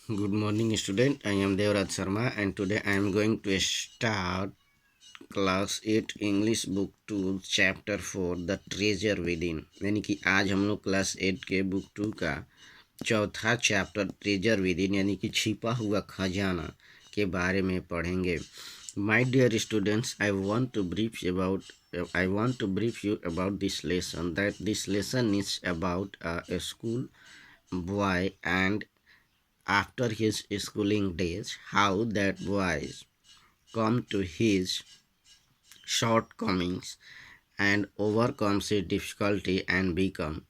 Good morning, student. I am Devraj Sharma, and today I am going to start class 8 English book 2 chapter 4 The Treasure Within। यानी कि आज हम लोग class 8 के book 2 का चौथा चैप्टर ट्रेजर विदिन यानी कि छिपा हुआ खजाना के बारे में पढ़ेंगे। My dear students, I want to brief you about this lesson, that this lesson is about a school boy and after his schooling days, how that boy come to his shortcomings and overcomes his difficulty and become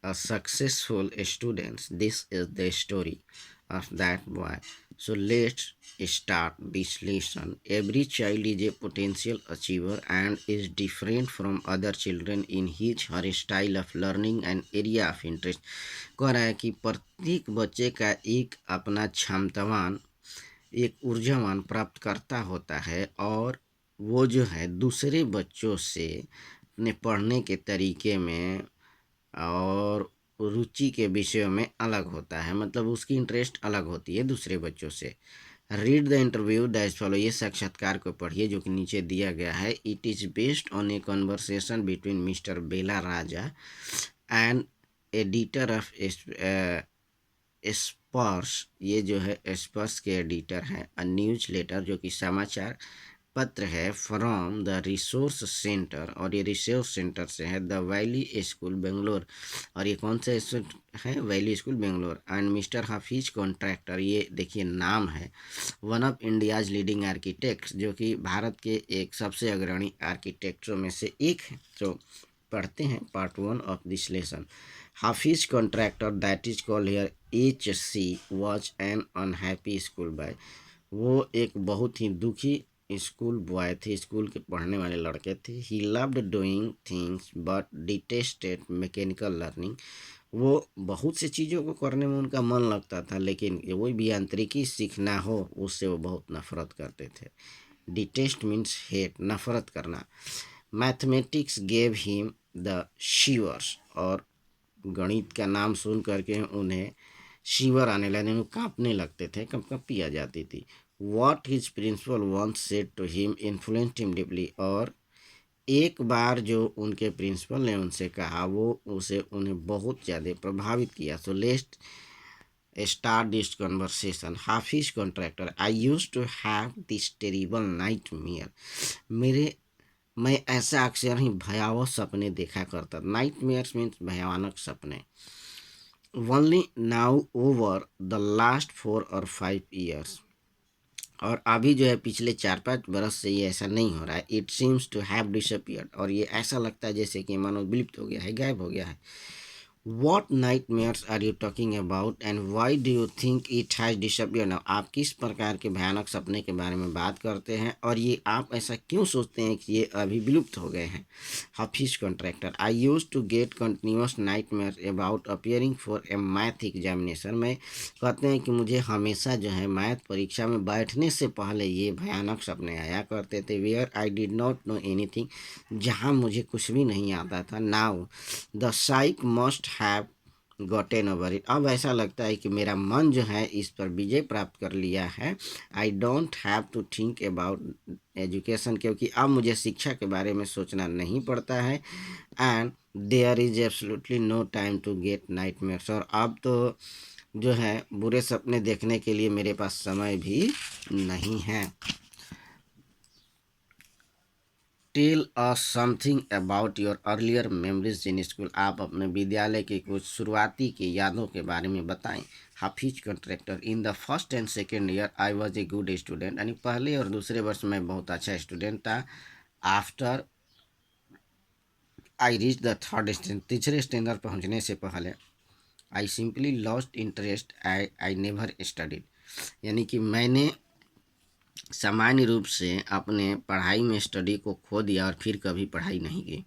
a successful student. This is the story of that boy. So let's start this lesson. Every child is a potential achiever and is different from other children in his her style of learning and area of interest। कह रहा है कि प्रत्येक बच्चे का एक अपना क्षमतावान एक ऊर्जावान प्राप्त करता होता है और वो जो है दूसरे बच्चों से अपने पढ़ने के तरीके में और रुचि के विषयों में अलग होता है, मतलब उसकी इंटरेस्ट अलग होती है दूसरे बच्चों से। Read the interview that follow, ये साक्षात्कार को पढ़िए जो कि नीचे दिया गया है। It is based on a conversation between mister Bela Raja and editor of Sparsh, ये जो है स्पर्श के एडिटर हैं। अ न्यूज लेटर, जो कि समाचार पत्र है। फ्रॉम द रिसोर्स सेंटर, और ये रिसोर्स सेंटर से है। द वैली स्कूल बेंगलोर, और ये कौन सा स्कूल है? Valley school Bangalore. And mister Hafiz contractor, ये देखिए नाम है। One of India's leading architects, जो कि भारत के एक सबसे अग्रणी आर्किटेक्टों में से एक है। तो पढ़ते हैं part 1 of this lesson. Hafiz contractor, that is called here HC, was an unhappy school boy. वो एक बहुत ही दुखी स्कूल बॉय थे, स्कूल के पढ़ने वाले लड़के थे। He loved doing things but detested mechanical learning. वो बहुत सी चीज़ों को करने में उनका मन लगता था, लेकिन कोई भी यांत्रिकी सीखना हो उससे वो बहुत नफरत करते थे। डिटेस्ट मीन्स हेट, नफरत करना। मैथमेटिक्स गेव हिम द शिवर्स, और गणित का नाम सुन करके उन्हें शिवर आने लगे, वो कांपने लगते थे, कंपकपी आ जाती थी। What his principal once said to him influenced him deeply, और एक बार जो उनके प्रिंसिपल ने उनसे कहा वो उसे उन्हें बहुत ज़्यादा प्रभावित किया। So let's start this conversation. Hafiz Contractor, I used to have this terrible nightmare, मैं ऐसा अक्सर ही भयावह सपने देखा करता। नाइटमेयर्स मीन्स भयानक सपने। Only now over the last 4 or 5 years, और अभी जो है पिछले 4-5 बरस से ये ऐसा नहीं हो रहा है। It seems to have disappeared, और ये ऐसा लगता है जैसे कि मानो विलुप्त हो गया है, गायब हो गया है। What nightmares are you talking about and why do you think it has disappeared now? आप किस प्रकार के भयानक सपने के बारे में बात करते हैं और ये आप ऐसा क्यों सोचते हैं कि ये अभी विलुप्त हो गए हैं? Hafiz Contractor, I used to get continuous nightmare about appearing for a math examination. मैं कहते हैं कि मुझे हमेशा जो है मैथ परीक्षा में बैठने से पहले ये भयानक सपने आया करते थे। Where I did not know anything, जहाँ मुझे कुछ भी नहीं आता था। Now the psyche must have gotten over it, अब ऐसा लगता है कि मेरा मन जो है इस पर विजय प्राप्त कर लिया है। I don't have to think about education, क्योंकि अब मुझे शिक्षा के बारे में सोचना नहीं पड़ता है। And there is absolutely no time to get nightmares, और अब तो जो है बुरे सपने देखने के लिए मेरे पास समय भी नहीं है। Tell us something about your earlier memories in school, आप अपने विद्यालय की कुछ शुरुआती की यादों के बारे में बताएं। Hafiz Contractor, in the first and second year I was a good student, यानी पहले और दूसरे वर्ष में बहुत अच्छा स्टूडेंट था। After I reach the third standard, तीसरे स्टैंडर्ड पहुंचने से पहले I simply lost interest, I never studied, यानी कि मैंने सामान्य रूप से अपने पढ़ाई में स्टडी को खो दिया और फिर कभी पढ़ाई नहीं की।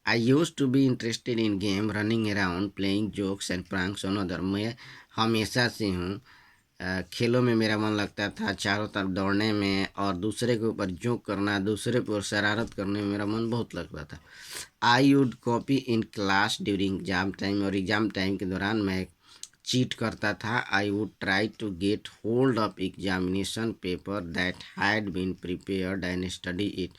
I used to be interested in game, running around, playing jokes and pranks on other, मैं हमेशा से हूँ खेलों में मेरा मन लगता था, चारों तरफ दौड़ने में और दूसरे के ऊपर जोक करना, दूसरे पर शरारत करने में मेरा मन बहुत लगता था। I would copy in class during exam time, और एग्ज़ाम टाइम के दौरान मैं चीट करता था। I would try to get hold of examination paper that had been prepared and study it.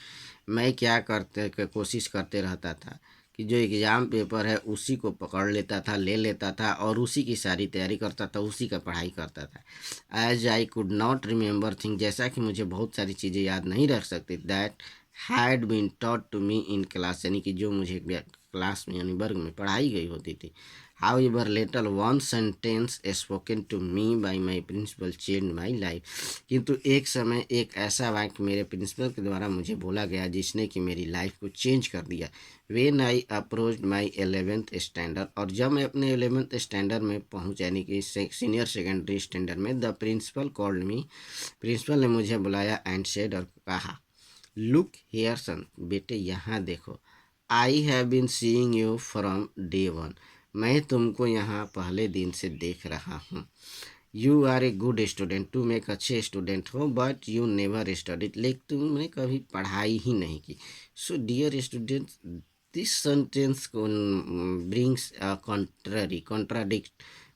मैं क्या करते कोशिश करते रहता था कि जो एग्ज़ाम पेपर है उसी को पकड़ लेता था, ले लेता था और उसी की सारी तैयारी करता था, उसी का पढ़ाई करता था। As I could not remember thing, जैसा कि मुझे बहुत सारी चीज़ें याद नहीं रख सकती, that had been taught to me in class, यानी कि जो मुझे क्लास में यानी वर्ग में पढ़ाई गई होती थी। However, later one sentence spoken to me by my principal changed my life. किंतु एक समय एक ऐसा वाक्य मेरे प्रिंसिपल के द्वारा मुझे बोला गया जिसने कि मेरी लाइफ को चेंज कर दिया। When I approached my 11th standard, और जब मैं अपने 11th स्टैंडर्ड में पहुंच यानी कि सीनियर सेकेंडरी स्टैंडर्ड में, the principal called me, principal ने मुझे बुलाया एंड सेड, और कहा, लुक हियर सन, बेटे यहाँ देखो, I have been seeing you from day one, मैं तुमको यहाँ पहले दिन से देख रहा हूँ। You are a good student, तुम एक अच्छे स्टूडेंट हो, बट यू नेवर स्टडीड, लेकिन तुमने कभी पढ़ाई ही नहीं की। So dear student, this sentence brings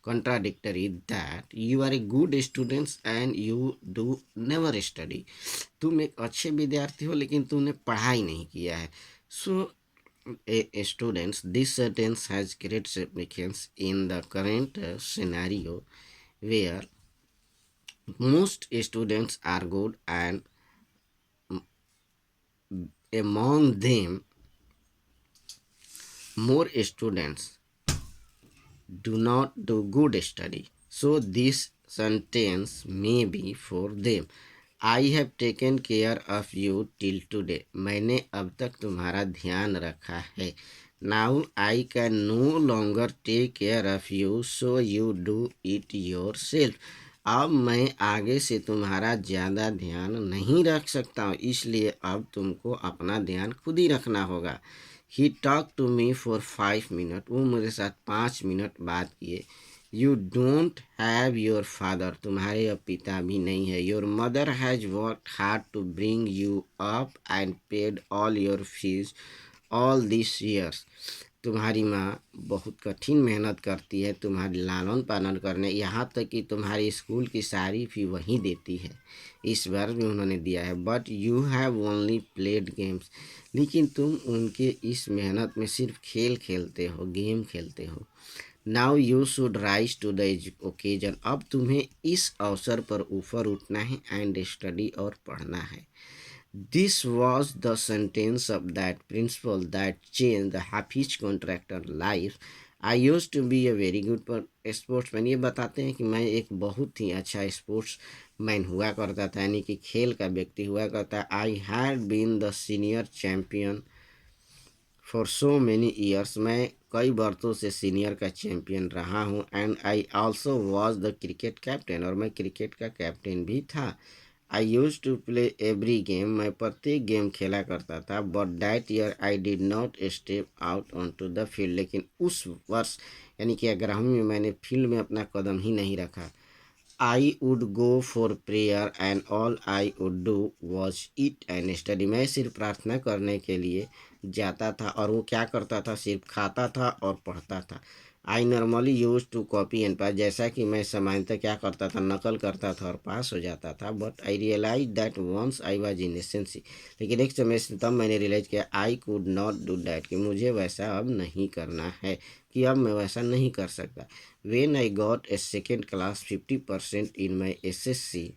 contradictory that you are a good student and you do never study. तुम एक अच्छे विद्यार्थी हो लेकिन तुमने पढ़ाई नहीं किया है। सो students, this sentence has great significance in the current scenario where most students are good and among them more students do not do good study. So this sentence may be for them. I have taken care of you till today. मैंने अब तक तुम्हारा ध्यान रखा है. Now I can no longer take care of you, so you do it yourself. अब मैं आगे से तुम्हारा ज़्यादा ध्यान नहीं रख सकता हूँ, इसलिए अब तुमको अपना ध्यान खुद ही रखना होगा। He talk to me for 5 minute, वो मेरे साथ 5 मिनट बात किए। You don't have your father, तुम्हारे अब पिता भी नहीं है। Your mother has worked hard to bring you up and paid all your fees all this years, तुम्हारी माँ बहुत कठिन मेहनत करती है तुम्हारी लालन पालन करने, यहाँ तक कि तुम्हारी स्कूल की सारी फी वही देती है, इस बार भी उन्होंने दिया है। But you have only played games, लेकिन तुम उनके इस मेहनत में सिर्फ खेल खेलते हो, गेम खेलते हो। Now you should rise to the occasion, अब तुम्हें इस अवसर पर ऊपर उठना है एंड स्टडी, और पढ़ना है। This was the sentence of that principle that changed the Hafiz contractor life. I used to be a very good sportsman. ये बताते हैं कि मैं एक बहुत ही अच्छा स्पोर्ट्स मैन हुआ करता था, यानी कि खेल का व्यक्ति हुआ करता। I had been the senior champion for so many years. मैं कई वर्षों से सीनियर का चैंपियन रहा हूँ। And I also was the cricket captain, और मैं क्रिकेट का कैप्टन भी था। I used to play every game, मैं प्रत्येक गेम खेला करता था। But that year I did not step out on to the field, लेकिन उस वर्ष यानी कि 11वीं में मैंने फील्ड में अपना कदम ही नहीं रखा। I would go for prayer and all I would do was eat and study, मैं सिर्फ प्रार्थना करने के लिए जाता था और वो क्या करता था, सिर्फ खाता था और पढ़ता था। I normally used to copy and pass, जैसा कि मैं सामान्यतः क्या करता था, नकल करता था और पास हो जाता था। But I realize that once I was in एसेंसी, लेकिन एक समय से तब मैंने रियलाइज किया I could not do that, कि मुझे वैसा अब नहीं करना है, कि अब मैं वैसा नहीं कर सकता। When I got a second class 50% in my SSC,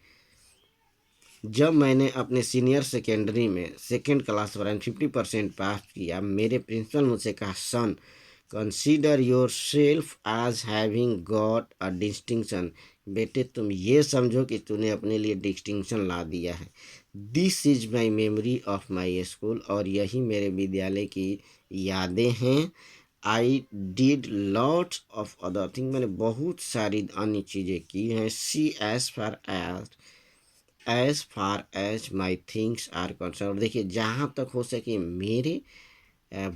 जब मैंने अपने सीनियर सेकेंडरी में सेकेंड क्लास पर 50% पास किया, मेरे प्रिंसिपल मुझसे कहा, son consider yourself as having got a distinction, बेटे तुम ये समझो कि तूने अपने लिए डिस्टिंक्शन ला दिया है। This is my memory of my school, और यही मेरे विद्यालय की यादें हैं। I did lots of other thing, मैंने बहुत सारी अन्य चीज़ें की हैं। See as far as my things are concern, देखिए जहाँ तक हो सके मेरे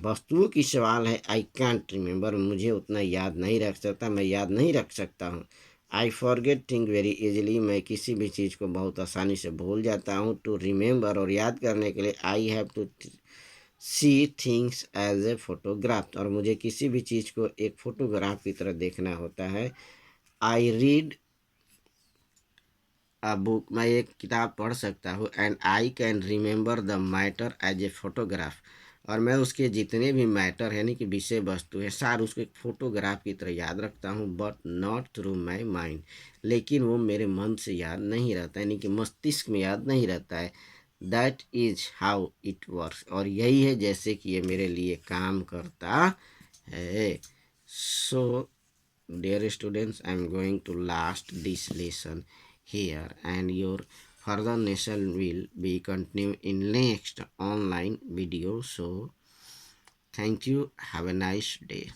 वस्तुओं की सवाल है, आई कैंट रिमेंबर, मुझे उतना याद नहीं रख सकता, मैं याद नहीं रख सकता हूँ। I forget thing very easily, मैं किसी भी चीज़ को बहुत आसानी से भूल जाता हूँ। टू रिमेंबर, और याद करने के लिए I have to see things as a photograph, और मुझे किसी भी चीज़ को एक फ़ोटोग्राफ की तरह देखना होता है। आई रीड अ बुक, मैं एक किताब पढ़ सकता हूँ, and I can remember the matter as a photograph, और मैं उसके जितने भी मैटर यानी कि विषय वस्तु है सार उसको एक फोटोग्राफ की तरह याद रखता हूँ, but not through my mind, लेकिन वो मेरे मन से याद नहीं रहता, यानी कि मस्तिष्क में याद नहीं रहता है। That is how it works, और यही है जैसे कि ये मेरे लिए काम करता है। सो dear students, I am going to last this lesson here, and your further lesson will be continued in next online video. So thank you, have a nice day.